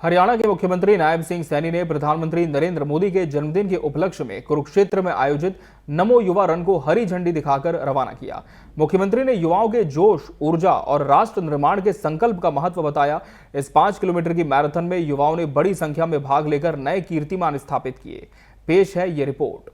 हरियाणा के मुख्यमंत्री नायब सिंह सैनी ने प्रधानमंत्री नरेंद्र मोदी के जन्मदिन के उपलक्ष्य में कुरुक्षेत्र में आयोजित नमो युवा रन को हरी झंडी दिखाकर रवाना किया। मुख्यमंत्री ने युवाओं के जोश, ऊर्जा और राष्ट्र निर्माण के संकल्प का महत्व बताया। इस 5 किलोमीटर की मैराथन में युवाओं ने बड़ी संख्या में भाग लेकर नए कीर्तिमान स्थापित किए। पेश है ये रिपोर्ट।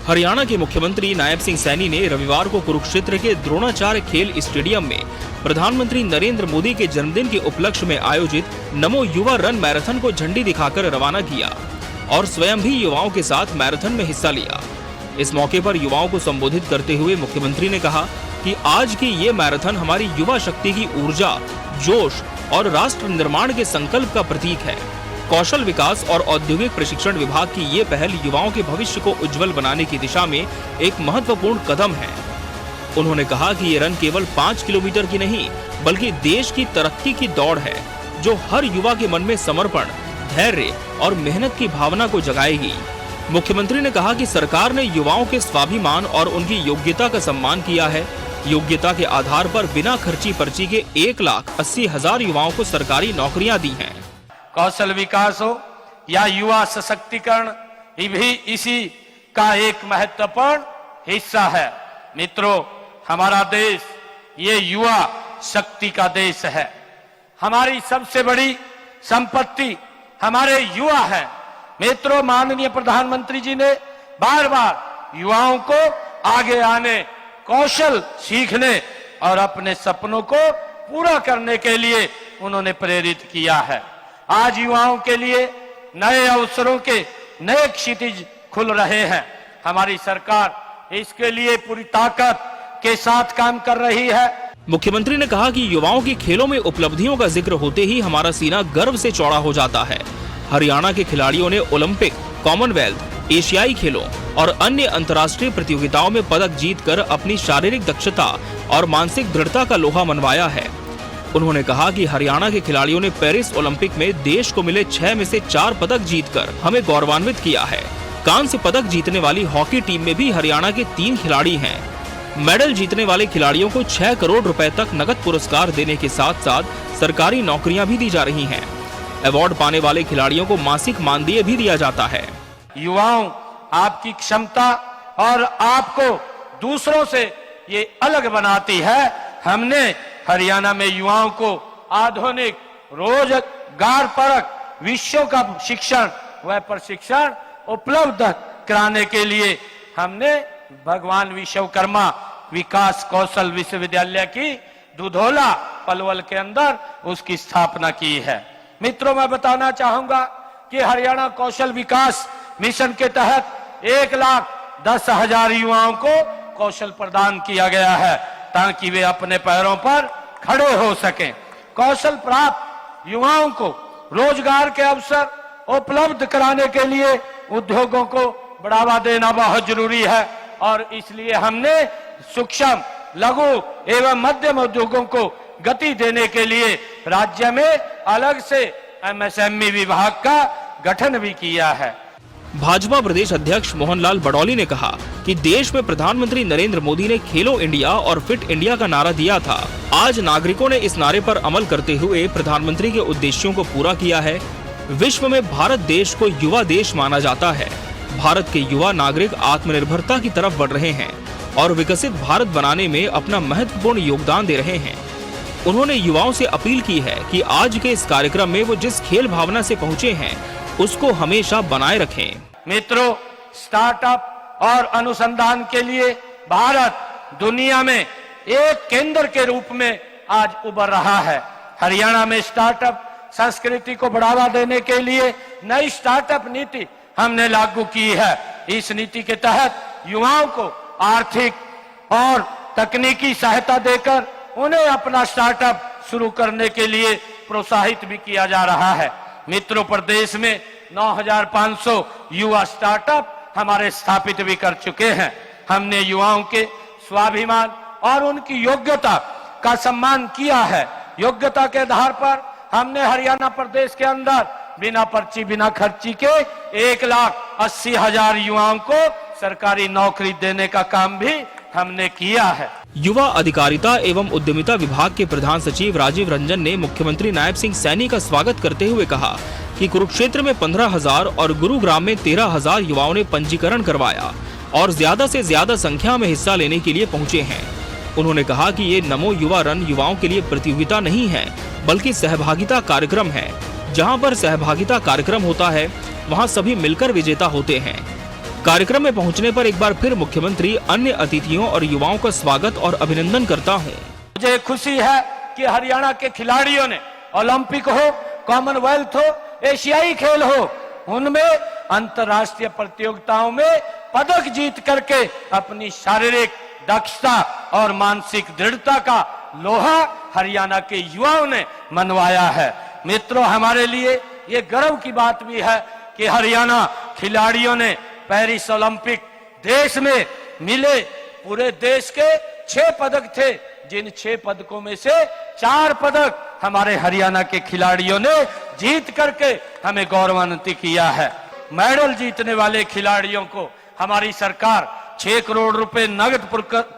हरियाणा के मुख्यमंत्री नायब सिंह सैनी ने रविवार को कुरुक्षेत्र के द्रोणाचार्य खेल स्टेडियम में प्रधानमंत्री नरेंद्र मोदी के जन्मदिन के उपलक्ष्य में आयोजित नमो युवा रन मैराथन को झंडी दिखाकर रवाना किया और स्वयं भी युवाओं के साथ मैराथन में हिस्सा लिया। इस मौके पर युवाओं को संबोधित करते हुए मुख्यमंत्री ने कहा कि आज की ये मैराथन हमारी युवा शक्ति की ऊर्जा, जोश और राष्ट्र निर्माण के संकल्प का प्रतीक है। कौशल विकास और औद्योगिक प्रशिक्षण विभाग की ये पहल युवाओं के भविष्य को उज्जवल बनाने की दिशा में एक महत्वपूर्ण कदम है। उन्होंने कहा कि ये रन केवल 5 किलोमीटर की नहीं बल्कि देश की तरक्की की दौड़ है, जो हर युवा के मन में समर्पण, धैर्य और मेहनत की भावना को जगाएगी। मुख्यमंत्री ने कहा कि सरकार ने युवाओं के स्वाभिमान और उनकी योग्यता का सम्मान किया है। योग्यता के आधार पर बिना खर्ची पर्ची के 1,80,000 युवाओं को सरकारी नौकरियां दी हैं। कौशल विकास हो या युवा सशक्तिकरण, ये भी इसी का एक महत्वपूर्ण हिस्सा है। मित्रों, हमारा देश ये युवा शक्ति का देश है। हमारी सबसे बड़ी संपत्ति हमारे युवा है। मित्रों, माननीय प्रधानमंत्री जी ने बार बार युवाओं को आगे आने, कौशल सीखने और अपने सपनों को पूरा करने के लिए उन्होंने प्रेरित किया है। आज युवाओं के लिए नए अवसरों के नए क्षितिज खुल रहे हैं। हमारी सरकार इसके लिए पूरी ताकत के साथ काम कर रही है। मुख्यमंत्री ने कहा कि युवाओं की खेलों में उपलब्धियों का जिक्र होते ही हमारा सीना गर्व से चौड़ा हो जाता है। हरियाणा के खिलाड़ियों ने ओलंपिक, कॉमनवेल्थ, एशियाई खेलों और अन्य अंतर्राष्ट्रीय प्रतियोगिताओं में पदक जीतकर अपनी शारीरिक दक्षता और मानसिक दृढ़ता का लोहा मनवाया है। उन्होंने कहा कि हरियाणा के खिलाड़ियों ने पेरिस ओलंपिक में देश को मिले 6 में से 4 पदक जीतकर हमें गौरवान्वित किया है। कांस्य पदक जीतने वाली हॉकी टीम में भी हरियाणा के 3 खिलाड़ी हैं। मेडल जीतने वाले खिलाड़ियों को 6 करोड़ रुपए तक नकद पुरस्कार देने के साथ साथ सरकारी नौकरियां भी दी जा रही हैं। अवार्ड पाने वाले खिलाड़ियों को मासिक मानदेय भी दिया जाता है। युवाओं, आपकी क्षमता और आपको दूसरों से ये अलग बनाती है। हमने हरियाणा में युवाओं को आधुनिक, रोजगार परक, विषयों का शिक्षण व प्रशिक्षण उपलब्ध कराने के लिए हमने भगवान विश्वकर्मा विकास कौशल विश्वविद्यालय की दुधौला पलवल के अंदर उसकी स्थापना की है। मित्रों, मैं बताना चाहूंगा कि हरियाणा कौशल विकास मिशन के तहत 1,10,000 युवाओं को कौशल प्रदान किया गया है ताकि वे अपने पैरों पर खड़े हो सकें। कौशल प्राप्त युवाओं को रोजगार के अवसर उपलब्ध कराने के लिए उद्योगों को बढ़ावा देना बहुत जरूरी है और इसलिए हमने सूक्ष्म, लघु एवं मध्यम उद्योगों को गति देने के लिए राज्य में अलग से MSME विभाग का गठन भी किया है। भाजपा प्रदेश अध्यक्ष मोहनलाल बडौली ने कहा कि देश में प्रधानमंत्री नरेंद्र मोदी ने खेलो इंडिया और फिट इंडिया का नारा दिया था। आज नागरिकों ने इस नारे पर अमल करते हुए प्रधानमंत्री के उद्देश्यों को पूरा किया है। विश्व में भारत देश को युवा देश माना जाता है। भारत के युवा नागरिक आत्मनिर्भरता की तरफ बढ़ रहे हैं और विकसित भारत बनाने में अपना महत्वपूर्ण योगदान दे रहे हैं। उन्होंने युवाओं से अपील की है कि आज के इस कार्यक्रम में वो जिस खेल भावना से पहुंचे हैं उसको हमेशा बनाए रखें। मित्रों, स्टार्टअप और अनुसंधान के लिए भारत दुनिया में एक केंद्र के रूप में आज उभर रहा है। हरियाणा में स्टार्टअप संस्कृति को बढ़ावा देने के लिए नई स्टार्टअप नीति हमने लागू की है। इस नीति के तहत युवाओं को आर्थिक और तकनीकी सहायता देकर उन्हें अपना स्टार्टअप शुरू करने के लिए प्रोत्साहित भी किया जा रहा है। मित्रों, प्रदेश में 9,500 युवा स्टार्टअप हमारे स्थापित भी कर चुके हैं। हमने युवाओं के स्वाभिमान और उनकी योग्यता का सम्मान किया है। योग्यता के आधार पर हमने हरियाणा प्रदेश के अंदर बिना पर्ची बिना खर्ची के 1,80,000 युवाओं को सरकारी नौकरी देने का काम भी हमने किया है। युवा अधिकारिता एवं उद्यमिता विभाग के प्रधान सचिव राजीव रंजन ने मुख्यमंत्री नायब सिंह सैनी का स्वागत करते हुए कहा कि कुरुक्षेत्र में 15,000 और गुरुग्राम में 13,000 युवाओं ने पंजीकरण करवाया और ज्यादा से ज्यादा संख्या में हिस्सा लेने के लिए पहुंचे हैं। उन्होंने कहा कि ये नमो युवा रन युवाओं के लिए प्रतियोगिता नहीं है, बल्कि सहभागिता कार्यक्रम है। जहां पर सहभागिता कार्यक्रम होता है, वहां सभी मिलकर विजेता होते हैं। कार्यक्रम में पहुंचने पर एक बार फिर मुख्यमंत्री अन्य अतिथियों और युवाओं का स्वागत और अभिनंदन करता हूं। मुझे खुशी है कि हरियाणा के खिलाड़ियों ने ओलंपिक हो, कॉमनवेल्थ हो, एशियाई खेल हो, उनमें अंतर्राष्ट्रीय प्रतियोगिताओं में पदक जीत करके अपनी शारीरिक दक्षता और मानसिक दृढ़ता का लोहा हरियाणा के युवाओं ने मनवाया है। मित्रों, हमारे लिए ये गर्व की बात भी है कि हरियाणा खिलाड़ियों ने पेरिस ओलंपिक देश में मिले पूरे देश के 6 पदक थे, जिन 6 पदकों में से 4 पदक हमारे हरियाणा के खिलाड़ियों ने जीत करके हमें गौरवान्वित किया है। मेडल जीतने वाले खिलाड़ियों को हमारी सरकार 6 करोड़ रुपए नगद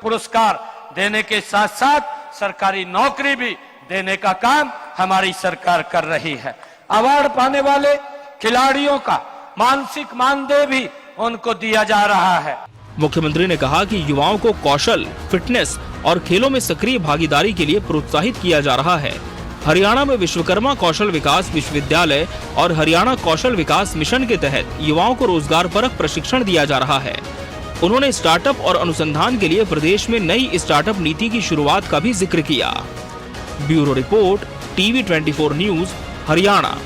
पुरस्कार देने के साथ साथ सरकारी नौकरी भी देने का काम हमारी सरकार कर रही है। अवार्ड पाने वाले खिलाड़ियों का मानसिक मानदेय भी उनको दिया जा रहा है। मुख्यमंत्री ने कहा कि युवाओं को कौशल, फिटनेस और खेलों में सक्रिय भागीदारी के लिए प्रोत्साहित किया जा रहा है। हरियाणा में विश्वकर्मा कौशल विकास विश्वविद्यालय और हरियाणा कौशल विकास मिशन के तहत युवाओं को रोजगार परक प्रशिक्षण दिया जा रहा है। उन्होंने स्टार्टअप और अनुसंधान के लिए प्रदेश में नई स्टार्टअप नीति की शुरुआत का भी जिक्र किया। Bureau report, TV 24 news, Haryana.